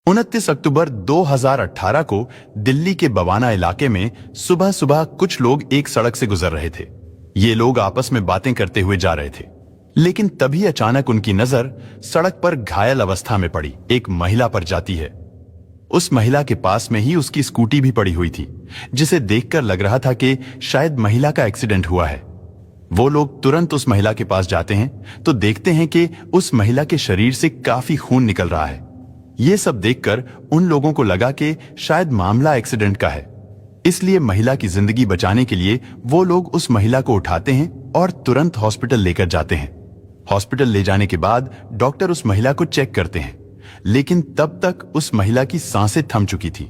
29 अक्टूबर 2018 को दिल्ली के बवाना इलाके में सुबह सुबह कुछ लोग एक सड़क से गुजर रहे थे। ये लोग आपस में बातें करते हुए जा रहे थे, लेकिन तभी अचानक उनकी नजर सड़क पर घायल अवस्था में पड़ी एक महिला पर जाती है। उस महिला के पास में ही उसकी स्कूटी भी पड़ी हुई थी, जिसे देखकर लग रहा था कि शायद महिला का एक्सीडेंट हुआ है। वो लोग तुरंत उस महिला के पास जाते हैं तो देखते हैं कि उस महिला के शरीर से काफी खून निकल रहा है। ये सब देखकर उन लोगों को लगा कि शायद मामला एक्सीडेंट का है, इसलिए महिला की जिंदगी बचाने के लिए वो लोग उस महिला को उठाते हैं और तुरंत हॉस्पिटल लेकर जाते हैं। हॉस्पिटल ले जाने के बाद डॉक्टर उस महिला को चेक करते हैं, लेकिन तब तक उस महिला की सांसें थम चुकी थी।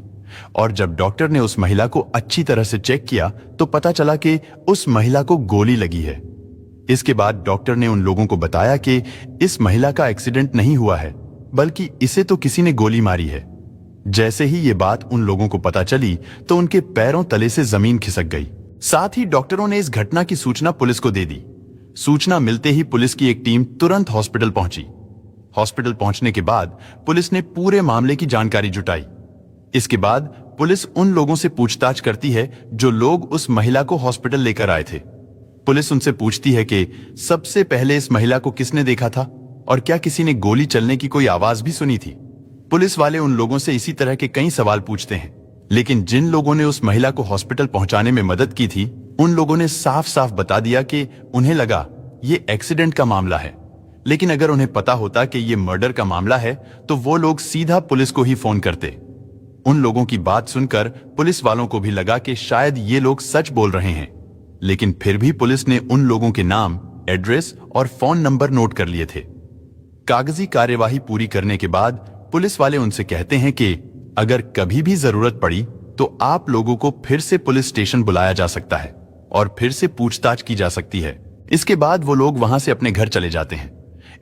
और जब डॉक्टर ने उस महिला को अच्छी तरह से चेक किया तो पता चला कि उस महिला को गोली लगी है। इसके बाद डॉक्टर ने उन लोगों को बताया कि इस महिला का एक्सीडेंट नहीं हुआ है, बल्कि इसे तो किसी ने गोली मारी है। जैसे ही ये बात उन लोगों को पता चली तो उनके पैरों तले से जमीन खिसक गई। साथ ही डॉक्टरों ने इस घटना की सूचना पुलिस को दे दी। सूचना मिलते ही पुलिस की एक टीम तुरंत हॉस्पिटल पहुंची। हॉस्पिटल पहुंचने के बाद पुलिस ने पूरे मामले की जानकारी जुटाई। इसके बाद पुलिस उन लोगों से पूछताछ करती है जो लोग उस महिला को हॉस्पिटल लेकर आए थे। पुलिस उनसे पूछती है कि सबसे पहले इस महिला को किसने देखा था और क्या किसी ने गोली चलने की कोई आवाज भी सुनी थी। पुलिस वाले उन लोगों से इसी तरह के कई सवाल पूछते हैं, लेकिन जिन लोगों ने उस महिला को हॉस्पिटल पहुंचाने में मदद की थी उन लोगों ने साफ साफ बता दिया कि उन्हें लगा ये एक्सीडेंट का मामला है, लेकिन अगर उन्हें पता होता कि ये मर्डर का मामला है तो वो लोग सीधा पुलिस को ही फोन करते। उन लोगों की बात सुनकर पुलिस वालों को भी लगा कि शायद ये लोग सच बोल रहे हैं, लेकिन फिर भी पुलिस ने उन लोगों के नाम, एड्रेस और फोन नंबर नोट कर लिए थे। कागजी कार्यवाही पूरी करने के बाद पुलिस वाले उनसे कहते हैं कि अगर कभी भी जरूरत पड़ी तो आप लोगों को फिर से पुलिस स्टेशन बुलाया जा सकता है और फिर से पूछताछ की जा सकती है। इसके बाद वो लोग वहां से अपने घर चले जाते हैं।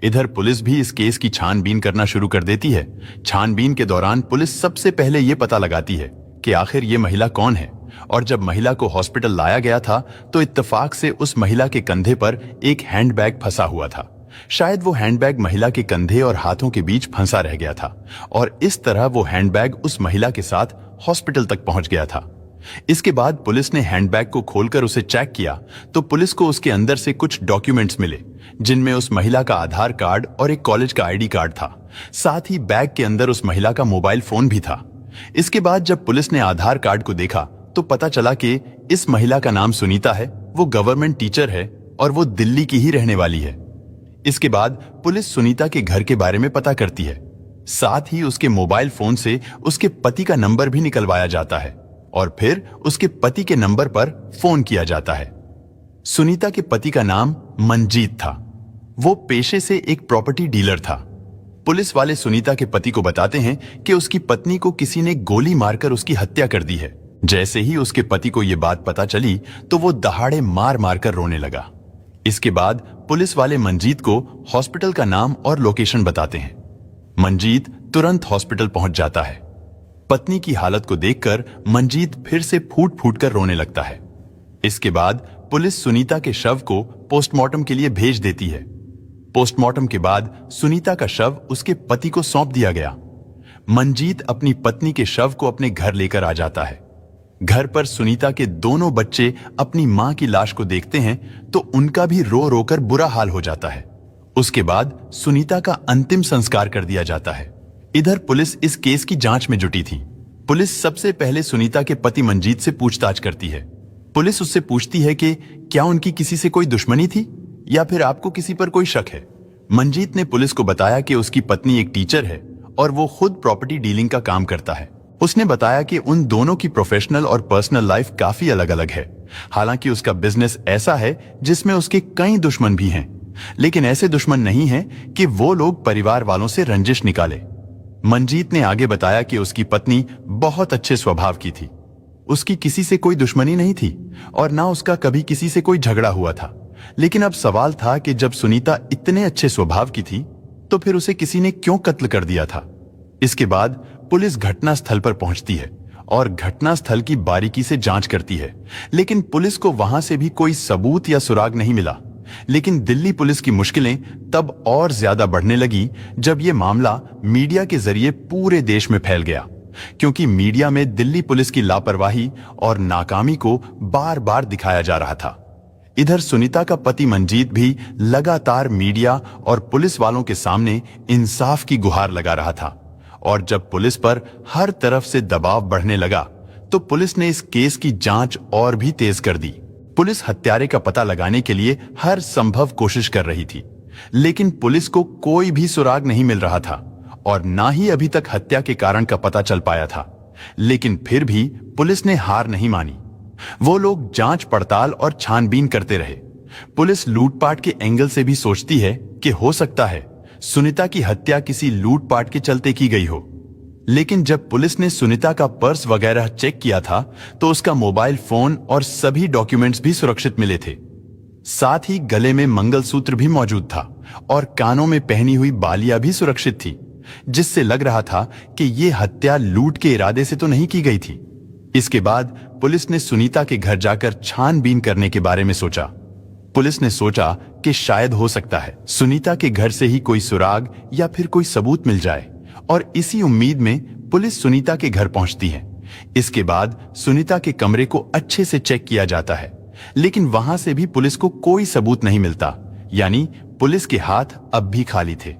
इधर पुलिस भी इस केस की छानबीन करना शुरू कर देती है। छानबीन के दौरान पुलिस सबसे पहले ये पता लगाती है कि आखिर ये महिला कौन है, और जब महिला को हॉस्पिटल लाया गया था तो इत्तेफाक से उस महिला के कंधे पर एक हैंडबैग फंसा हुआ था। शायद वो हैंडबैग महिला के कंधे और हाथों के बीच फंसा रह गया था और इस तरह वो हैंडबैग उस महिला के साथ हॉस्पिटल तक पहुंच गया था। इसके बाद पुलिस ने हैंडबैग को खोलकर उसे चेक किया तो पुलिस को उसके अंदर से कुछ डॉक्यूमेंट्स मिले, जिनमें उस महिला का आधार कार्ड और एक कॉलेज का आईडी कार्ड था। साथ ही बैग के अंदर उस महिला का मोबाइल फोन भी था। इसके बाद जब पुलिस ने आधार कार्ड को देखा तो पता चला कि इस महिला का नाम सुनीता है, वो गवर्नमेंट टीचर है और वो दिल्ली की ही रहने वाली है। इसके बाद पुलिस सुनीता के घर के बारे में पता करती है। साथ ही उसके मोबाइल फोन से उसके पति का नंबर भी निकलवाया जाता है और फिर उसके पति के नंबर पर फोन किया जाता है। सुनीता के पति का नाम मंजीत था। वो पेशे से एक प्रॉपर्टी डीलर था। पुलिस वाले सुनीता के पति को बताते हैं कि उसकी पत्नी को किसी ने गोली मारकर उसकी हत्या कर दी है। जैसे ही उसके पति को यह बात पता चली तो वो दहाड़े मार मारकर रोने लगा। इसके बाद पुलिस वाले मंजीत को हॉस्पिटल का नाम और लोकेशन बताते हैं। मंजीत तुरंत हॉस्पिटल पहुंच जाता है। पत्नी की हालत को देखकर मंजीत फिर से फूट फूट कर रोने लगता है। इसके बाद पुलिस सुनीता के शव को पोस्टमार्टम के लिए भेज देती है। पोस्टमार्टम के बाद सुनीता का शव उसके पति को सौंप दिया गया। मंजीत अपनी पत्नी के शव को अपने घर लेकर आ जाता है। घर पर सुनीता के दोनों बच्चे अपनी मां की लाश को देखते हैं तो उनका भी रो रो कर बुरा हाल हो जाता है। उसके बाद सुनीता का अंतिम संस्कार कर दिया जाता है। इधर पुलिस इस केस की जांच में जुटी थी। पुलिस सबसे पहले सुनीता के पति मंजीत से पूछताछ करती है। पुलिस उससे पूछती है कि क्या उनकी किसी से कोई दुश्मनी थी या फिर आपको किसी पर कोई शक है। मंजीत ने पुलिस को बताया कि उसकी पत्नी एक टीचर है और वो खुद प्रॉपर्टी डीलिंग का काम करता है। उसने बताया कि उन दोनों की प्रोफेशनल और पर्सनल लाइफ काफी अलग अलग है। हालांकि उसका बिजनेस ऐसा है जिसमें उसके कई दुश्मन भी हैं, लेकिन ऐसे दुश्मन नहीं हैं कि वो लोग परिवार वालों से रंजिश निकाले। मंजीत ने आगे बताया कि उसकी पत्नी बहुत अच्छे स्वभाव की थी। उसकी किसी से कोई दुश्मनी नहीं थी और ना उसका कभी किसी से कोई झगड़ा हुआ था। लेकिन अब सवाल था कि जब सुनीता इतने अच्छे स्वभाव की थी तो फिर उसे किसी ने क्यों कत्ल कर दिया था। इसके बाद पुलिस घटनास्थल पर पहुंचती है और घटनास्थल की बारीकी से जांच करती है, लेकिन पुलिस को वहां से भी कोई सबूत या सुराग नहीं मिला। लेकिन दिल्ली पुलिस की मुश्किलें तब और ज्यादा बढ़ने लगी जब यह मामला मीडिया के जरिए पूरे देश में फैल गया, क्योंकि मीडिया में दिल्ली पुलिस की लापरवाही और नाकामी को बार बार दिखाया जा रहा था। इधर सुनीता का पति मंजीत भी लगातार मीडिया और पुलिस वालों के सामने इंसाफ की गुहार लगा रहा था, और जब पुलिस पर हर तरफ से दबाव बढ़ने लगा तो पुलिस ने इस केस की जांच और भी तेज कर दी। पुलिस हत्यारे का पता लगाने के लिए हर संभव कोशिश कर रही थी, लेकिन पुलिस को कोई भी सुराग नहीं मिल रहा था और ना ही अभी तक हत्या के कारण का पता चल पाया था। लेकिन फिर भी पुलिस ने हार नहीं मानी। वो लोग जांच पड़ताल और छानबीन करते रहे। पुलिस लूटपाट के एंगल से भी सोचती है कि हो सकता है सुनीता की हत्या किसी लूटपाट के चलते की गई हो, लेकिन जब पुलिस ने सुनीता का पर्स वगैरह चेक किया था तो उसका मोबाइल फोन और सभी डॉक्यूमेंट्स भी सुरक्षित मिले थे। साथ ही गले में मंगलसूत्र भी मौजूद था और कानों में पहनी हुई बालियां भी सुरक्षित थी, जिससे लग रहा था कि यह हत्या लूट के इरादे से तो नहीं की गई थी। इसके बाद पुलिस ने सुनीता के घर जाकर छानबीन करने के बारे में सोचा। पुलिस ने सोचा कि शायद हो सकता है सुनीता के घर से ही कोई सुराग या फिर कोई सबूत मिल जाए, और इसी उम्मीद में पुलिस सुनीता के घर पहुंचती है। इसके बाद सुनीता के कमरे को अच्छे से चेक किया जाता है, लेकिन वहां से भी पुलिस को कोई सबूत नहीं मिलता, यानी पुलिस के हाथ अब भी खाली थे।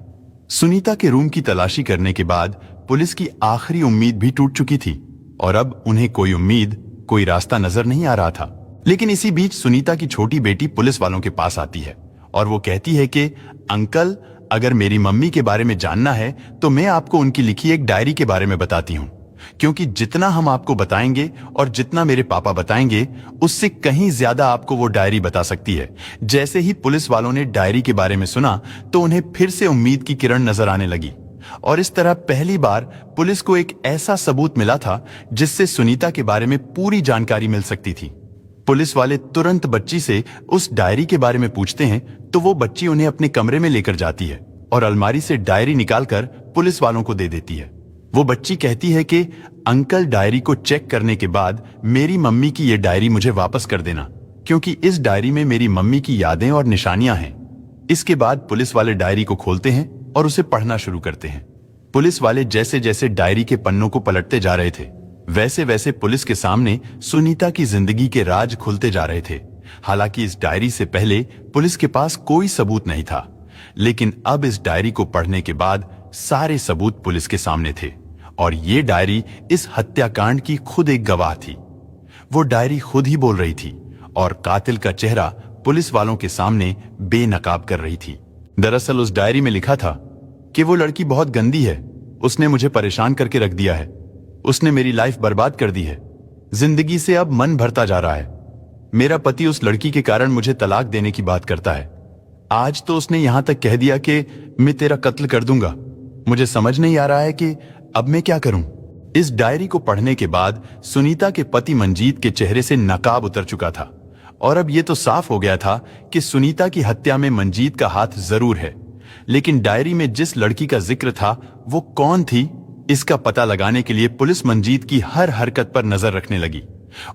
सुनीता के रूम की तलाशी करने के बाद पुलिस की आखिरी उम्मीद भी टूट चुकी थी और अब उन्हें कोई उम्मीद, कोई रास्ता नजर नहीं आ रहा था। लेकिन इसी बीच सुनीता की छोटी बेटी पुलिस वालों के पास आती है और वो कहती है कि अंकल, अगर मेरी मम्मी के बारे में जानना है तो मैं आपको उनकी लिखी एक डायरी के बारे में बताती हूँ, क्योंकि जितना हम आपको बताएंगे और जितना मेरे पापा बताएंगे उससे कहीं ज्यादा आपको वो डायरी बता सकती है। जैसे ही पुलिस वालों ने डायरी के बारे में सुना तो उन्हें फिर से उम्मीद की किरण नजर आने लगी, और इस तरह पहली बार पुलिस को एक ऐसा सबूत मिला था जिससे सुनीता के बारे में पूरी जानकारी मिल सकती थी। पुलिस वाले तुरंत बच्ची से उस डायरी के बारे में पूछते हैं तो वो बच्ची उन्हें अपने कमरे में लेकर जाती है और अलमारी से डायरी निकालकर पुलिस वालों को दे देती है। वो बच्ची कहती है कि अंकल, डायरी को चेक करने के बाद मेरी मम्मी की ये डायरी मुझे वापस कर देना, क्योंकि इस डायरी में मेरी मम्मी की यादें और निशानियां हैं। इसके बाद पुलिस वाले डायरी को खोलते हैं और उसे पढ़ना शुरू करते हैं। पुलिस वाले जैसे जैसे डायरी के पन्नों को पलटते जा रहे थे, वैसे वैसे पुलिस के सामने सुनीता की जिंदगी के राज खुलते जा रहे थे। हालांकि इस डायरी से पहले पुलिस के पास कोई सबूत नहीं था, लेकिन अब इस डायरी को पढ़ने के बाद सारे सबूत पुलिस के सामने थे, और ये डायरी इस हत्याकांड की खुद एक गवाह थी। वो डायरी खुद ही बोल रही थी और कातिल का चेहरा पुलिस वालों के सामने बेनकाब कर रही थी। दरअसल उस डायरी में लिखा था कि वो लड़की बहुत गंदी है, उसने मुझे परेशान करके रख दिया है, उसने मेरी लाइफ बर्बाद कर दी है, जिंदगी से अब मन भरता जा रहा है। मेरा पति उस लड़की के कारण मुझे तलाक देने की बात करता है। आज तो उसने यहां तक कह दिया कि मैं तेरा कत्ल कर दूंगा। मुझे समझ नहीं आ रहा है कि अब मैं क्या करूं। इस डायरी को पढ़ने के बाद सुनीता के पति मंजीत के चेहरे से नकाब उतर चुका था, और अब यह तो साफ हो गया था कि सुनीता की हत्या में मंजीत का हाथ जरूर है। लेकिन डायरी में जिस लड़की का जिक्र था वो कौन थी, इसका पता लगाने के लिए पुलिस मंजीत की हर हरकत पर नजर रखने लगी,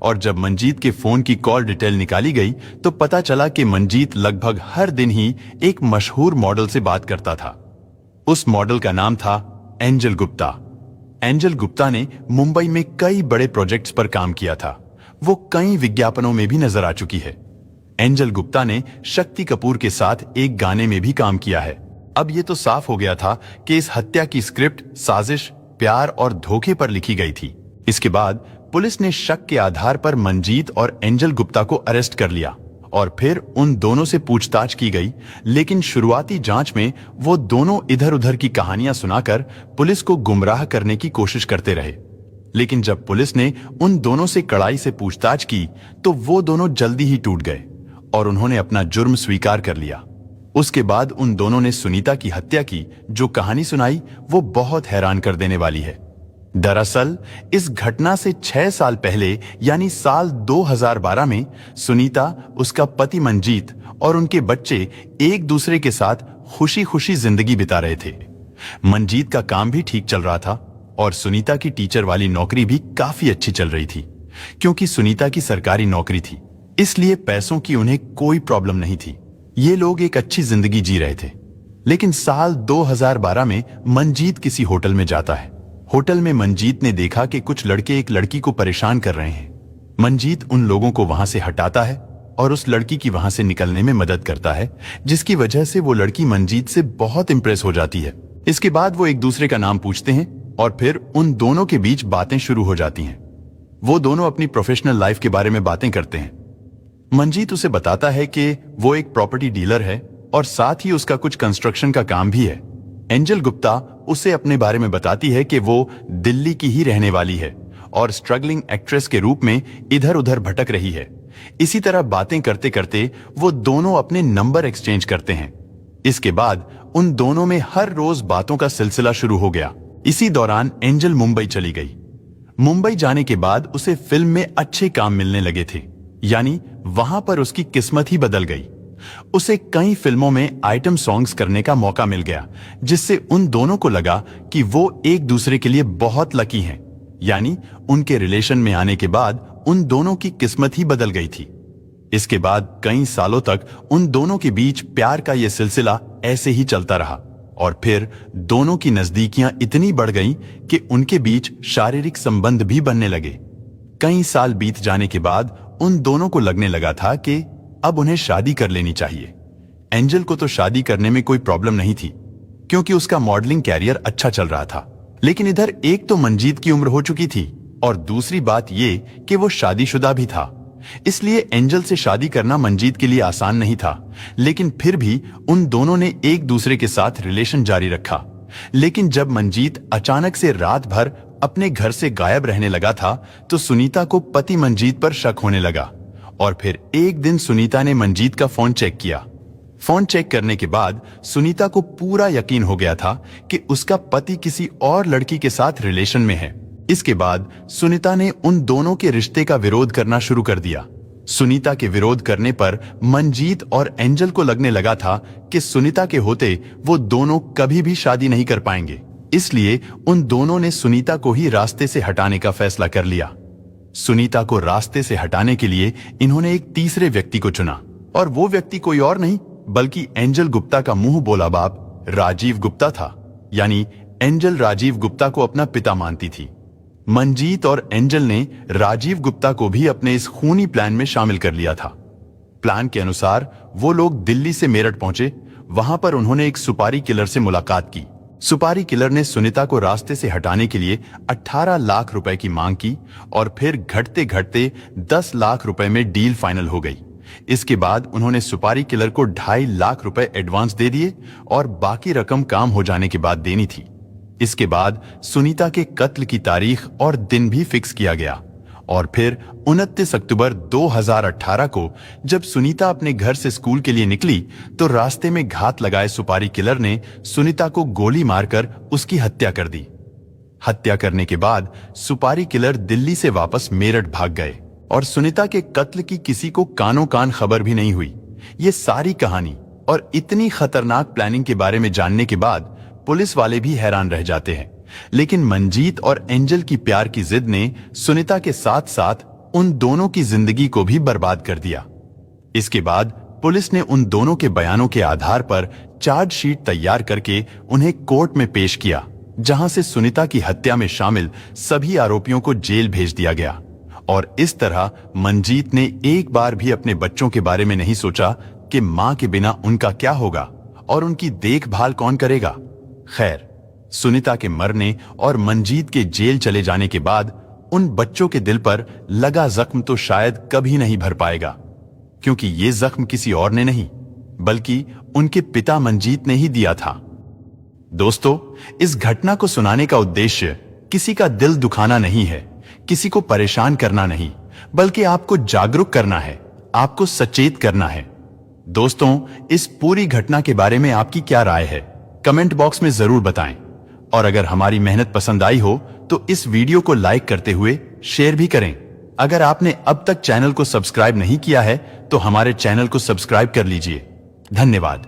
और जब मंजीत के फोन की कॉल डिटेल निकाली गई तो पता चला कि मंजीत लगभग हर दिन ही एक मशहूर मॉडल से बात करता था। उस मॉडल का नाम था एंजल गुप्ता। एंजल गुप्ता ने मुंबई में कई बड़े प्रोजेक्ट्स पर काम किया था। वो कई विज्ञापनों में भी नजर आ चुकी है। एंजल गुप्ता ने शक्ति कपूर के साथ एक गाने में भी काम किया है। अब ये तो साफ हो गया था कि इस हत्या की स्क्रिप्ट साजिश, प्यार और धोखे पर लिखी गई थी। इसके बाद पुलिस ने शक के आधार पर मंजीत और एंजल गुप्ता को अरेस्ट कर लिया और फिर उन दोनों से पूछताछ की गई। लेकिन शुरुआती जांच में वो दोनों इधर उधर की कहानियां सुनाकर पुलिस को गुमराह करने की कोशिश करते रहे। लेकिन जब पुलिस ने उन दोनों से कड़ाई से पूछताछ की तो वो दोनों जल्दी ही टूट गए और उन्होंने अपना जुर्म स्वीकार कर लिया। उसके बाद उन दोनों ने सुनीता की हत्या की जो कहानी सुनाई वो बहुत हैरान कर देने वाली है। दरअसल इस घटना से 6 साल पहले यानी साल 2012 में सुनीता, उसका पति मंजीत और उनके बच्चे एक दूसरे के साथ खुशी खुशी जिंदगी बिता रहे थे। मंजीत का काम भी ठीक चल रहा था और सुनीता की टीचर वाली नौकरी भी काफी अच्छी चल रही थी। क्योंकि सुनीता की सरकारी नौकरी थी इसलिए पैसों की उन्हें कोई प्रॉब्लम नहीं थी। ये लोग एक अच्छी जिंदगी जी रहे थे। लेकिन साल 2012 में मंजीत किसी होटल में जाता है। होटल में मंजीत ने देखा कि कुछ लड़के एक लड़की को परेशान कर रहे हैं। मंजीत उन लोगों को वहां से हटाता है और उस लड़की की वहां से निकलने में मदद करता है, जिसकी वजह से वो लड़की मंजीत से बहुत इंप्रेस हो जाती है। इसके बाद वो एक दूसरे का नाम पूछते हैं और फिर उन दोनों के बीच बातें शुरू हो जाती हैं। वो दोनों अपनी प्रोफेशनल लाइफ के बारे में बातें करते हैं। मंजीत उसे बताता है कि वो एक प्रॉपर्टी डीलर है और साथ ही उसका कुछ कंस्ट्रक्शन का काम भी है। एंजल गुप्ता उसे अपने बारे में बताती है कि वो दिल्ली की ही रहने वाली है और स्ट्रगलिंग एक्ट्रेस के रूप में इधर उधर भटक रही है। इसी तरह बातें करते करते वो दोनों अपने नंबर एक्सचेंज करते हैं। इसके बाद उन दोनों में हर रोज बातों का सिलसिला शुरू हो गया। इसी दौरान एंजल मुंबई चली गई। मुंबई जाने के बाद उसे फिल्म में अच्छे काम मिलने लगे थे, यानी वहां पर उसकी किस्मत ही बदल गई। उसे कई फिल्मों में आइटम सॉन्ग्स करने का मौका मिल गया, जिससे उन दोनों को लगा कि वो एक दूसरे के लिए बहुत लकी हैं। यानी उनके रिलेशन में आने के बाद उन दोनों की किस्मत ही बदल गई थी। इसके बाद कई सालों तक उन दोनों के बीच प्यार का यह सिलसिला ऐसे ही चलता रहा और फिर दोनों की नजदीकियां इतनी बढ़ गईं कि उनके बीच शारीरिक संबंध भी बनने लगे। कई साल बीत जाने के बाद उन दोनों को लगने लगा था कि अब उन्हें शादी कर लेनी चाहिए। एंजल को तो शादी करने में कोई प्रॉब्लम नहीं थी, क्योंकि उसका मॉडलिंग कैरियर अच्छा चल रहा था। लेकिन इधर एक तो मंजीत की उम्र हो चुकी थी और दूसरी बात ये कि वो शादीशुदा भी था। इसलिए एंजल से शादी करना मंजीत के लिए आसान नहीं था। लेकिन फिर भी उन दोनों ने एक दूसरे के साथ रिलेशन जारी रखा। लेकिन जब मंजीत अचानक से रात भर अपने घर से गायब रहने लगा था, तो सुनीता को पति मंजीत पर शक होने लगा। और फिर एक दिन सुनीता ने मंजीत का फोन चेक किया। फोन चेक करने के बाद सुनीता को पूरा यकीन हो गया था कि उसका पति किसी और लड़की के साथ रिलेशन में है। इसके बाद सुनीता ने उन दोनों के रिश्ते का विरोध करना शुरू कर दिया। सुनीता के विरोध करने पर मंजीत और एंजल को लगने लगा था कि सुनीता के होते वो दोनों कभी भी शादी नहीं कर पाएंगे। इसलिए उन दोनों ने सुनीता को ही रास्ते से हटाने का फैसला कर लिया। सुनीता को रास्ते से हटाने के लिए इन्होंने एक तीसरे व्यक्ति को चुना, और वो व्यक्ति कोई और नहीं बल्कि एंजल गुप्ता का मुंह बोला बाप राजीव गुप्ता था। यानी एंजल राजीव गुप्ता को अपना पिता मानती थी। मंजीत और एंजल ने राजीव गुप्ता को भी अपने इस खूनी प्लान में शामिल कर लिया था। प्लान के अनुसार वो लोग दिल्ली से मेरठ पहुंचे। वहां पर उन्होंने एक सुपारी किलर से मुलाकात की। सुपारी किलर ने सुनीता को रास्ते से हटाने के लिए 18 लाख रुपए की मांग की और फिर घटते घटते 10 लाख रुपए में डील फाइनल हो गई। इसके बाद उन्होंने सुपारी किलर को 2.5 लाख रुपए एडवांस दे दिए और बाकी रकम काम हो जाने के बाद देनी थी। इसके बाद सुनीता के कत्ल की तारीख और दिन भी फिक्स किया गया और फिर 29 अक्टूबर 2018 को जब सुनीता अपने घर से स्कूल के लिए निकली तो रास्ते में घात लगाए सुपारी किलर ने सुनीता को गोली मारकर उसकी हत्या कर दी। हत्या करने के बाद सुपारी किलर दिल्ली से वापस मेरठ भाग गए और सुनीता के कत्ल की किसी को कानो कान खबर भी नहीं हुई। ये सारी कहानी और इतनी खतरनाक प्लानिंग के बारे में जानने के बाद पुलिस वाले भी हैरान रह जाते हैं। लेकिन मंजीत और एंजल की प्यार की जिद ने सुनीता के साथ साथ उन दोनों की जिंदगी को भी बर्बाद कर दिया। इसके बाद पुलिस ने उन दोनों के बयानों के आधार पर चार्जशीट तैयार करके उन्हें कोर्ट में पेश किया, जहां से सुनीता की हत्या में शामिल सभी आरोपियों को जेल भेज दिया गया। और इस तरह मंजीत ने एक बार भी अपने बच्चों के बारे में नहीं सोचा कि मां के बिना उनका क्या होगा और उनकी देखभाल कौन करेगा। खैर, सुनीता के मरने और मंजीत के जेल चले जाने के बाद उन बच्चों के दिल पर लगा जख्म तो शायद कभी नहीं भर पाएगा, क्योंकि ये जख्म किसी और ने नहीं बल्कि उनके पिता मंजीत ने ही दिया था। दोस्तों, इस घटना को सुनाने का उद्देश्य किसी का दिल दुखाना नहीं है, किसी को परेशान करना नहीं, बल्कि आपको जागरूक करना है, आपको सचेत करना है। दोस्तों, इस पूरी घटना के बारे में आपकी क्या राय है, कमेंट बॉक्स में जरूर बताएं। और अगर हमारी मेहनत पसंद आई हो तो इस वीडियो को लाइक करते हुए शेयर भी करें। अगर आपने अब तक चैनल को सब्सक्राइब नहीं किया है तो हमारे चैनल को सब्सक्राइब कर लीजिए। धन्यवाद।